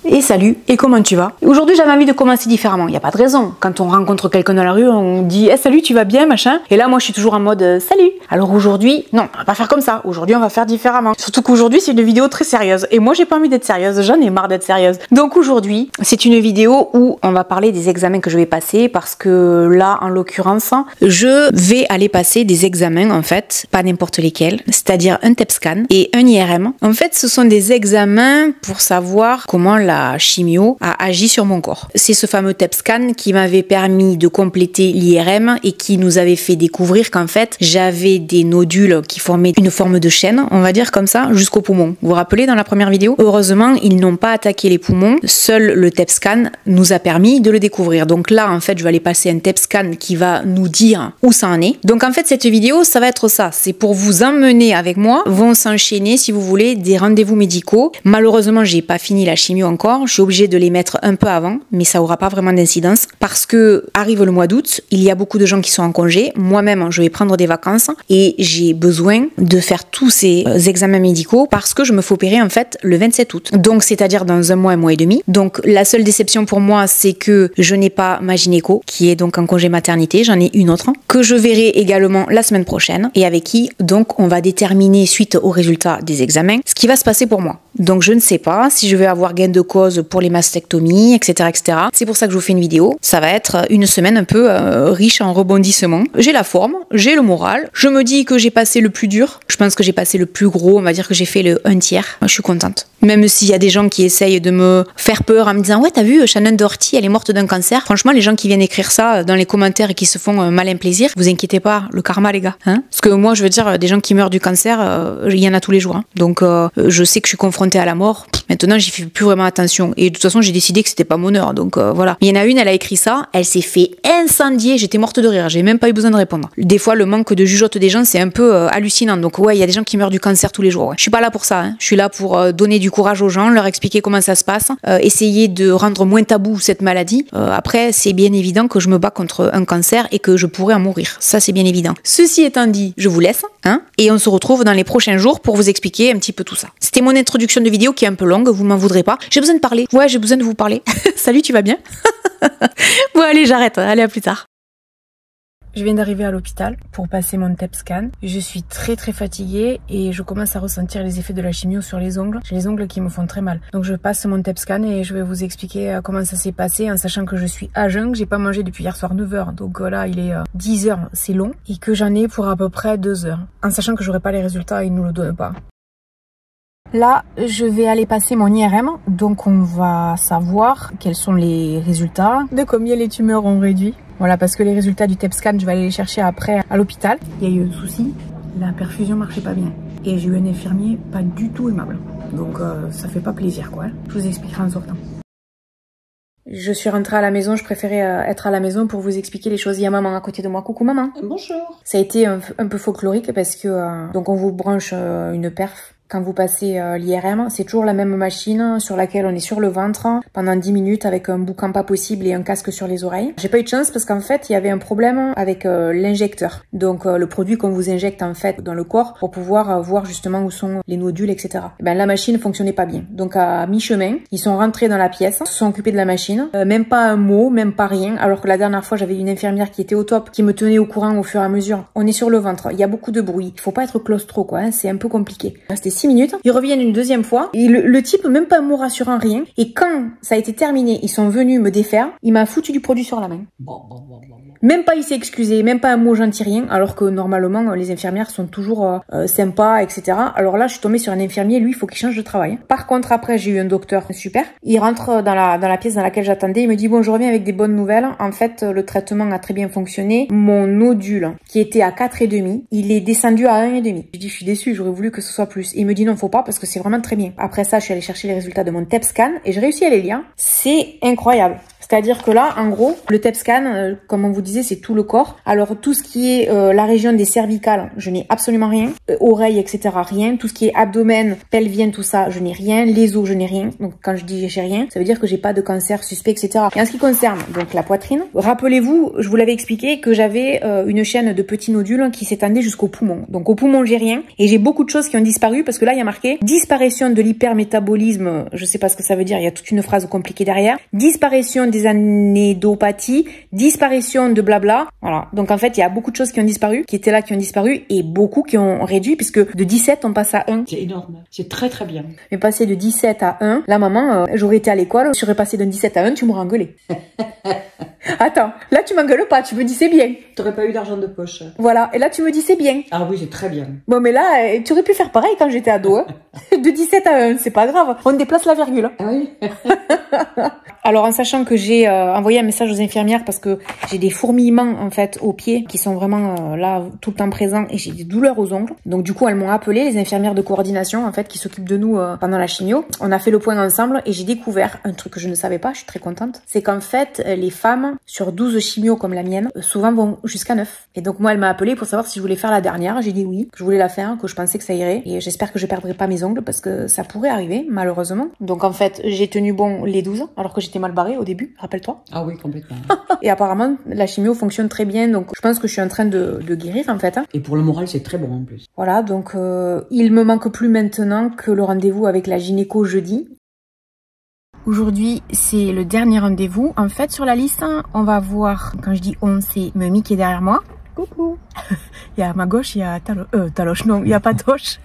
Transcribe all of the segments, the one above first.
Et salut, et comment tu vas? Aujourd'hui j'avais envie de commencer différemment, il n'y a pas de raison. Quand on rencontre quelqu'un dans la rue, on dit hey, salut, tu vas bien, machin. Et là moi je suis toujours en mode salut. Alors aujourd'hui, non, on va pas faire comme ça. Aujourd'hui on va faire différemment. Surtout qu'aujourd'hui c'est une vidéo très sérieuse. Et moi j'ai pas envie d'être sérieuse, j'en ai marre d'être sérieuse. Donc aujourd'hui, c'est une vidéo où on va parler des examens que je vais passer parce que là en l'occurrence, je vais aller passer des examens en fait, pas n'importe lesquels, c'est-à-dire un TEP-scan et un IRM. En fait ce sont des examens pour savoir comment la chimio a agi sur mon corps. C'est ce fameux TEP-scan qui m'avait permis de compléter l'IRM et qui nous avait fait découvrir qu'en fait j'avais des nodules qui formaient une forme de chaîne, on va dire comme ça, jusqu'au poumon. Vous vous rappelez dans la première vidéo? Heureusement, ils n'ont pas attaqué les poumons, seul le TEP-scan nous a permis de le découvrir. Donc là, en fait, je vais aller passer un TEP-scan qui va nous dire où ça en est. Donc en fait, cette vidéo, ça va être ça. C'est pour vous emmener avec moi. Vont s'enchaîner, si vous voulez, des rendez-vous médicaux. Malheureusement, j'ai pas fini la chimio encore. Je suis obligée de les mettre un peu avant, mais ça aura pas vraiment d'incidence parce que arrive le mois d'août, il y a beaucoup de gens qui sont en congé. Moi-même, je vais prendre des vacances et j'ai besoin de faire tous ces examens médicaux parce que je me fais opérer en fait le 27 août. Donc, c'est-à-dire dans un mois et demi. Donc, la seule déception pour moi, c'est que je n'ai pas ma gynéco qui est donc en congé maternité. J'en ai une autre que je verrai également la semaine prochaine et avec qui donc on va déterminer suite aux résultats des examens ce qui va se passer pour moi. Donc, je ne sais pas si je vais avoir gain de cause pour les mastectomies, etc., etc. C'est pour ça que je vous fais une vidéo. Ça va être une semaine un peu riche en rebondissements. J'ai la forme, j'ai le moral. Je me dis que j'ai passé le plus dur. Je pense que j'ai passé le plus gros. On va dire que j'ai fait le 1/3. Je suis contente. Même s'il y a des gens qui essayent de me faire peur en me disant ouais, t'as vu, Shannon Doherty, elle est morte d'un cancer. Franchement, les gens qui viennent écrire ça dans les commentaires et qui se font malin plaisir, vous inquiétez pas, le karma, les gars. Hein, parce que moi, je veux dire, des gens qui meurent du cancer, il y en a tous les jours. Hein. Donc, je sais que je suis confrontée à la mort. Maintenant, j'y fais plus vraiment attention. Et de toute façon, j'ai décidé que c'était pas mon heure. Donc, voilà. Il y en a une, elle a écrit ça. Elle s'est fait incendier. J'étais morte de rire. J'ai même pas eu besoin de répondre. Des fois, le manque de jugeote des gens, c'est un peu hallucinant. Donc, ouais, il y a des gens qui meurent du cancer tous les jours. Ouais. Je suis pas là pour ça. Hein. Je suis là pour donner du courage aux gens, leur expliquer comment ça se passe, essayer de rendre moins tabou cette maladie. Après, c'est bien évident que je me bats contre un cancer et que je pourrais en mourir. Ça, c'est bien évident. Ceci étant dit, je vous laisse, hein, et on se retrouve dans les prochains jours pour vous expliquer un petit peu tout ça. C'était mon introduction de vidéo qui est un peu longue, vous m'en voudrez pas. J'ai besoin de parler. Ouais, j'ai besoin de vous parler. Salut, tu vas bien? Bon, allez, j'arrête. Allez, à plus tard. Je viens d'arriver à l'hôpital pour passer mon TEP-scan. Je suis très fatiguée et je commence à ressentir les effets de la chimio sur les ongles. J'ai les ongles qui me font très mal. Donc je passe mon TEP-scan et je vais vous expliquer comment ça s'est passé en sachant que je suis à jeun, que j'ai pas mangé depuis hier soir 9h. Donc là il est 10h, c'est long. Et que j'en ai pour à peu près 2 heures. En sachant que j'aurai pas les résultats, ils nous le donnent pas. Là, je vais aller passer mon IRM, donc on va savoir quels sont les résultats, de combien les tumeurs ont réduit. Voilà, parce que les résultats du TEP-scan, je vais aller les chercher après à l'hôpital. Il y a eu un souci, la perfusion marchait pas bien. Et j'ai eu un infirmier pas du tout aimable. Donc ça fait pas plaisir quoi. Je vous expliquerai en sortant. Je suis rentrée à la maison, je préférais être à la maison pour vous expliquer les choses. Il y a maman à côté de moi. Coucou maman. Bonjour. Ça a été un peu folklorique parce que donc on vous branche une perf. Quand vous passez l'IRM, c'est toujours la même machine sur laquelle on est sur le ventre pendant 10 minutes avec un boucan pas possible et un casque sur les oreilles. J'ai pas eu de chance parce qu'en fait, il y avait un problème avec l'injecteur. Donc le produit qu'on vous injecte en fait dans le corps pour pouvoir voir justement où sont les nodules, etc. Et ben la machine fonctionnait pas bien. Donc à mi-chemin, ils sont rentrés dans la pièce, se sont occupés de la machine. Même pas un mot, même pas rien. Alors que la dernière fois, j'avais une infirmière qui était au top, qui me tenait au courant au fur et à mesure. On est sur le ventre, il y a beaucoup de bruit. Il faut pas être claustro quoi, hein, c'est un peu compliqué. C'était 6 minutes, ils reviennent une deuxième fois et le type même pas un mot rassurant, rien, et quand ça a été terminé ils sont venus me défaire, il m'a foutu du produit sur la main. Même pas il s'est excusé, même pas un mot gentil, rien, alors que normalement les infirmières sont toujours sympas, etc. Alors là je suis tombée sur un infirmier, lui il faut qu'il change de travail. Par contre après j'ai eu un docteur super, il rentre dans la pièce dans laquelle j'attendais, il me dit bon je reviens avec des bonnes nouvelles, en fait le traitement a très bien fonctionné, mon nodule qui était à 4,5, il est descendu à 1,5. Je dis je suis déçue, j'aurais voulu que ce soit plus. Et il me dit non faut pas parce que c'est vraiment très bien. Après ça je suis allée chercher les résultats de mon TEP-scan et j'ai réussi à les lire. C'est incroyable. C'est-à-dire que là, en gros, le TEP scan, comme on vous disait, c'est tout le corps. Alors tout ce qui est la région des cervicales, je n'ai absolument rien. Oreilles, etc., rien. Tout ce qui est abdomen, pelvien, tout ça, je n'ai rien. Les os, je n'ai rien. Donc quand je dis j'ai rien, ça veut dire que j'ai pas de cancer suspect, etc. Et en ce qui concerne donc la poitrine, rappelez-vous, je vous l'avais expliqué que j'avais une chaîne de petits nodules qui s'étendait jusqu'au poumon. Donc au poumon, j'ai rien. Et j'ai beaucoup de choses qui ont disparu parce que là, il y a marqué disparition de l'hypermétabolisme. Je sais pas ce que ça veut dire. Il y a toute une phrase compliquée derrière. Disparition des anédopathies. Disparition de blabla. Voilà. Donc en fait, il y a beaucoup de choses qui ont disparu, qui étaient là, qui ont disparu, et beaucoup qui ont réduit, puisque de 17, on passe à 1. C'est énorme. C'est très très bien. Mais passer de 17 à 1, là maman, j'aurais été à l'école, je serais passé de 17 à 1, tu m'aurais engueulé. Attends, là tu m'engueules pas, tu me dis c'est bien. T'aurais pas eu d'argent de poche. Voilà, et là tu me dis c'est bien. Ah oui, c'est très bien. Bon mais là, tu aurais pu faire pareil quand j'étais ado. Hein. De 17 à 1, c'est pas grave, on déplace la virgule. Ah oui. Alors en sachant que j'ai envoyé un message aux infirmières parce que j'ai des fourmillements en fait aux pieds qui sont vraiment là tout le temps présents et j'ai des douleurs aux ongles. Donc du coup elles m'ont appelé, les infirmières de coordination en fait qui s'occupent de nous pendant la chimio. On a fait le point ensemble et j'ai découvert un truc que je ne savais pas, je suis très contente. C'est qu'en fait les femmes sur 12 chimios comme la mienne souvent vont jusqu'à 9. Et donc moi elle m'a appelé pour savoir si je voulais faire la dernière. J'ai dit oui, que je voulais la faire, que je pensais que ça irait et j'espère que je perdrai pas mes ongles parce que ça pourrait arriver malheureusement. Donc en fait j'ai tenu bon les 12 alors que j'étais mal barrée au début, rappelle-toi. Ah oui, complètement. Et apparemment, la chimio fonctionne très bien, donc je pense que je suis en train de guérir en fait. Hein. Et pour le moral, c'est très bon en plus. Voilà, donc il me manque plus maintenant que le rendez-vous avec la gynéco jeudi. Aujourd'hui, c'est le dernier rendez-vous. En fait, sur la liste, on va voir, quand je dis on, c'est Mimi qui est derrière moi. Coucou. Il y a à ma gauche, il y a Taloche, non, il n'y a pas Toche.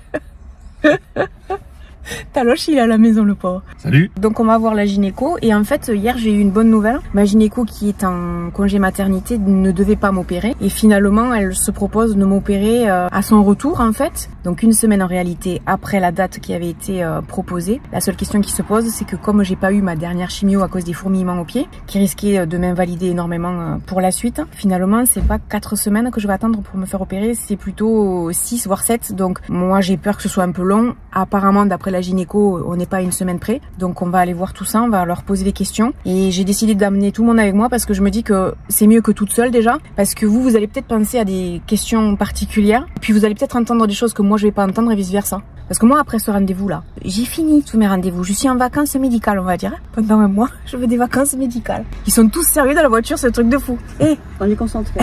Taloche, il est à la maison, le pauvre. Salut. Donc on va voir la gynéco et en fait hier j'ai eu une bonne nouvelle. Ma gynéco qui est en congé maternité ne devait pas m'opérer et finalement elle se propose de m'opérer à son retour en fait. Donc une semaine en réalité après la date qui avait été proposée. La seule question qui se pose c'est que comme j'ai pas eu ma dernière chimio à cause des fourmillements aux pieds qui risquaient de m'invalider énormément pour la suite, finalement c'est pas 4 semaines que je vais attendre pour me faire opérer, c'est plutôt 6 voire 7. Donc moi j'ai peur que ce soit un peu long. Apparemment d'après la gynéco, on n'est pas à une semaine près. Donc on va aller voir tout ça, on va leur poser des questions. Et j'ai décidé d'amener tout le monde avec moi parce que je me dis que c'est mieux que toute seule déjà. Parce que vous allez peut-être penser à des questions particulières. Puis vous allez peut-être entendre des choses que moi je vais pas entendre et vice versa. Parce que moi après ce rendez-vous là, j'ai fini tous mes rendez-vous. Je suis en vacances médicales on va dire. Pendant un mois, je veux des vacances médicales. Ils sont tous sérieux dans la voiture, c'est un truc de fou. Et on est concentré.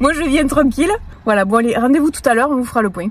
moi je viens tranquille. Voilà, bon allez, rendez-vous tout à l'heure, on vous fera le point.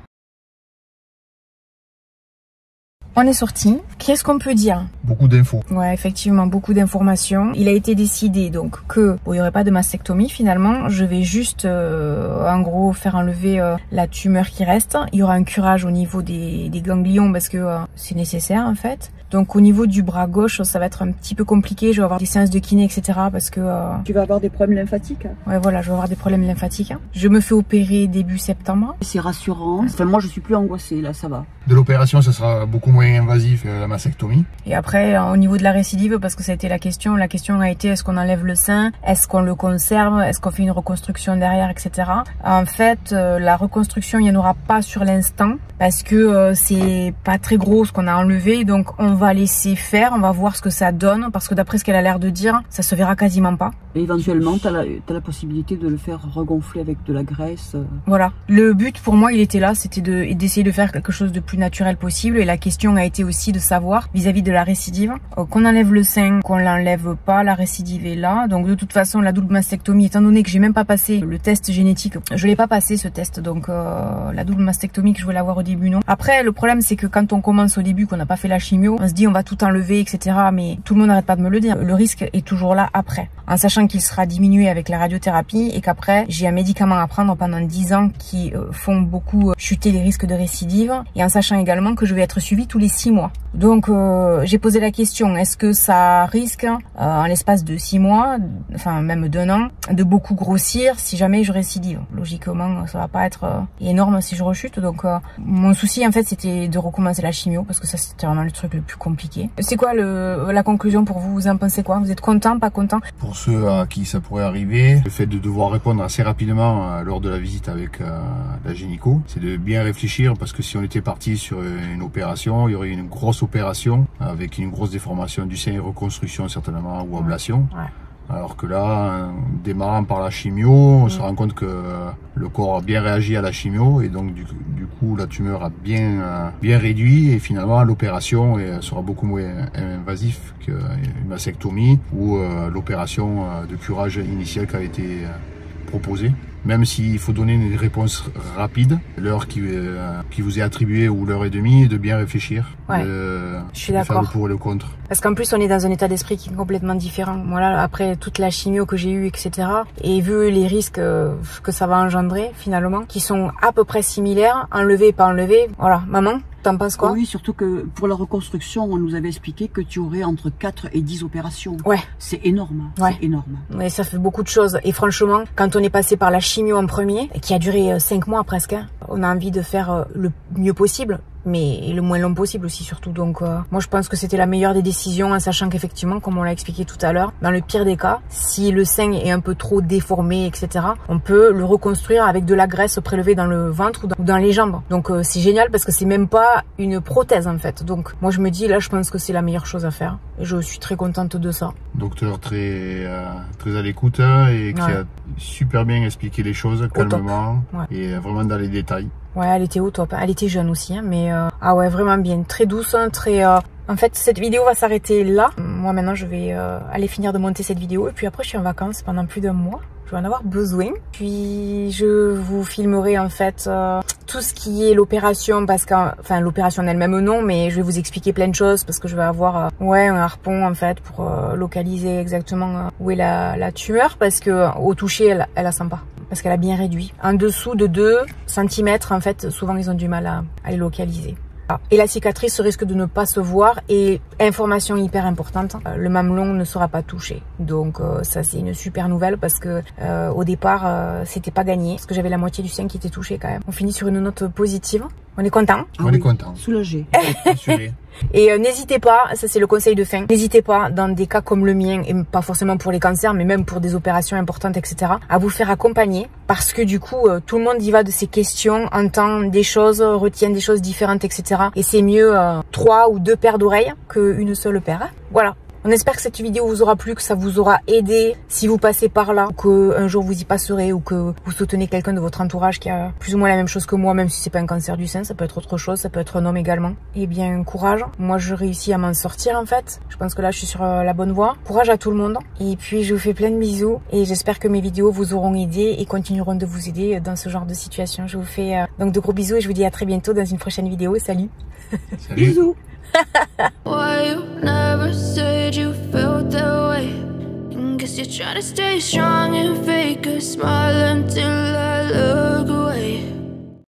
On est sorti. Qu'est-ce qu'on peut dire? Beaucoup d'infos. Ouais, effectivement, beaucoup d'informations. Il a été décidé donc que il n'y aurait pas de mastectomie finalement. Je vais juste, en gros, faire enlever la tumeur qui reste. Il y aura un curage au niveau des ganglions parce que c'est nécessaire en fait. Donc au niveau du bras gauche, ça va être un petit peu compliqué. Je vais avoir des séances de kiné, etc. Parce que... Tu vas avoir des problèmes lymphatiques. Ouais, voilà, je vais avoir des problèmes lymphatiques. Je me fais opérer début septembre. C'est rassurant. Enfin, moi, je suis plus angoissée, là, ça va. De l'opération, ça sera beaucoup moins invasif, la mastectomie. Et après, au niveau de la récidive, parce que ça a été la question a été est-ce qu'on enlève le sein? Est-ce qu'on le conserve? Est-ce qu'on fait une reconstruction derrière, etc. En fait, la reconstruction, il n'y en aura pas sur l'instant parce que c'est pas très gros ce qu'on a enlevé. Donc, on va laisser faire, on va voir ce que ça donne parce que d'après ce qu'elle a l'air de dire, ça se verra quasiment pas. Et éventuellement, t'as la possibilité de le faire regonfler avec de la graisse. Voilà. Le but pour moi, il était là, c'était d'essayer de faire quelque chose de plus naturel possible. Et la question a été aussi de savoir vis-à-vis de la récidive, qu'on enlève le sein, qu'on l'enlève pas, la récidive est là. Donc de toute façon, la double mastectomie, étant donné que j'ai même pas passé le test génétique, je l'ai pas passé ce test. Donc la double mastectomie que je voulais avoir au début, non. Après, le problème c'est que quand on commence au début, qu'on n'a pas fait la chimio, on se dit on va tout enlever, etc. Mais tout le monde n'arrête pas de me le dire. Le risque est toujours là après. En sachant qu'il sera diminué avec la radiothérapie et qu'après, j'ai un médicament à prendre pendant 10 ans qui font beaucoup chuter les risques de récidive. Et en sachant également que je vais être suivie tous les 6 mois. Donc j'ai posé la question, est-ce que ça risque en l'espace de 6 mois, enfin même d'1 an, de beaucoup grossir si jamais je récidive? Logiquement, ça va pas être énorme si je rechute. Donc mon souci en fait c'était de recommencer la chimio parce que ça c'était vraiment le truc le plus compliqué. C'est quoi la conclusion pour vous? Vous en pensez quoi? Vous êtes content, pas content? Pour ceux à qui ça pourrait arriver, le fait de devoir répondre assez rapidement lors de la visite avec la gynéco, c'est de bien réfléchir parce que si on était parti sur une opération, il il y aurait une grosse opération avec une grosse déformation du sein et reconstruction certainement ou ablation. Ouais. Alors que là, en démarrant par la chimio, on se rend compte que le corps a bien réagi à la chimio et donc du coup la tumeur a bien réduit et finalement l'opération sera beaucoup moins invasif qu'une mastectomie ou l'opération de curage initial qui a été proposée. Même s'il faut donner une réponse rapide, l'heure qui vous est attribuée ou l'heure et demie, de bien réfléchir, ouais, je suis d'accord, faire le pour et le contre. Parce qu'en plus on est dans un état d'esprit qui est complètement différent. Voilà, après toute la chimio que j'ai eue, etc. Et vu les risques que ça va engendrer finalement, qui sont à peu près similaires, enlevés et pas enlevés. Voilà, maman, t'en penses quoi? Oui, surtout que pour la reconstruction, on nous avait expliqué que tu aurais entre 4 et 10 opérations. Ouais. C'est énorme, ouais, c'est énorme. Mais ça fait beaucoup de choses. Et franchement, quand on est passé par la chimio en premier, qui a duré 5 mois presque, hein, on a envie de faire le mieux possible, mais le moins long possible aussi surtout. Donc moi je pense que c'était la meilleure des décisions, en sachant qu'effectivement, comme on l'a expliqué tout à l'heure, dans le pire des cas, si le sein est un peu trop déformé, etc., on peut le reconstruire avec de la graisse prélevée dans le ventre ou dans les jambes. Donc c'est génial parce que c'est même pas une prothèse en fait. Donc moi je me dis là, je pense que c'est la meilleure chose à faire et je suis très contente de ça. Docteur très à l'écoute et qui a super bien expliqué les choses calmement et vraiment dans les détails. Ouais, elle était au top. Elle était jeune aussi, hein, mais ah ouais, vraiment bien, très douce, hein, très. En fait, cette vidéo va s'arrêter là. Moi maintenant, je vais aller finir de monter cette vidéo et puis après, je suis en vacances pendant plus d'un mois. Je vais en avoir besoin. Puis je vous filmerai en fait tout ce qui est l'opération, parce que, enfin l'opération en elle-même non, mais je vais vous expliquer plein de choses parce que je vais avoir ouais un harpon en fait pour localiser exactement où est la tumeur, parce que au toucher, elle la sent pas. Parce qu'elle a bien réduit. En dessous de 2 cm, en fait, souvent ils ont du mal à les localiser. Et la cicatrice risque de ne pas se voir. Et information hyper importante, le mamelon ne sera pas touché. Donc ça c'est une super nouvelle parce que au départ c'était pas gagné, parce que j'avais la moitié du sein qui était touché quand même. On finit sur une note positive. On est content. On est content. Soulagé. Et n'hésitez pas, ça c'est le conseil de fin, n'hésitez pas dans des cas comme le mien, et pas forcément pour les cancers, mais même pour des opérations importantes, etc., à vous faire accompagner, parce que du coup, tout le monde y va de ses questions, entend des choses, retient des choses différentes, etc. Et c'est mieux 3 ou 2 paires d'oreilles qu'une seule paire. Voilà. On espère que cette vidéo vous aura plu, que ça vous aura aidé si vous passez par là, ou qu'un jour vous y passerez, ou que vous soutenez quelqu'un de votre entourage qui a plus ou moins la même chose que moi, même si c'est pas un cancer du sein, ça peut être autre chose, ça peut être un homme également. Eh bien, courage. Moi, je réussis à m'en sortir en fait. Je pense que là, je suis sur la bonne voie. Courage à tout le monde. Et puis, je vous fais plein de bisous et j'espère que mes vidéos vous auront aidé et continueront de vous aider dans ce genre de situation. Je vous fais donc de gros bisous et je vous dis à très bientôt dans une prochaine vidéo. Salut. Salut. Bisous. Why you never said you felt that way? Guess you're trying to stay strong and fake a smile until I look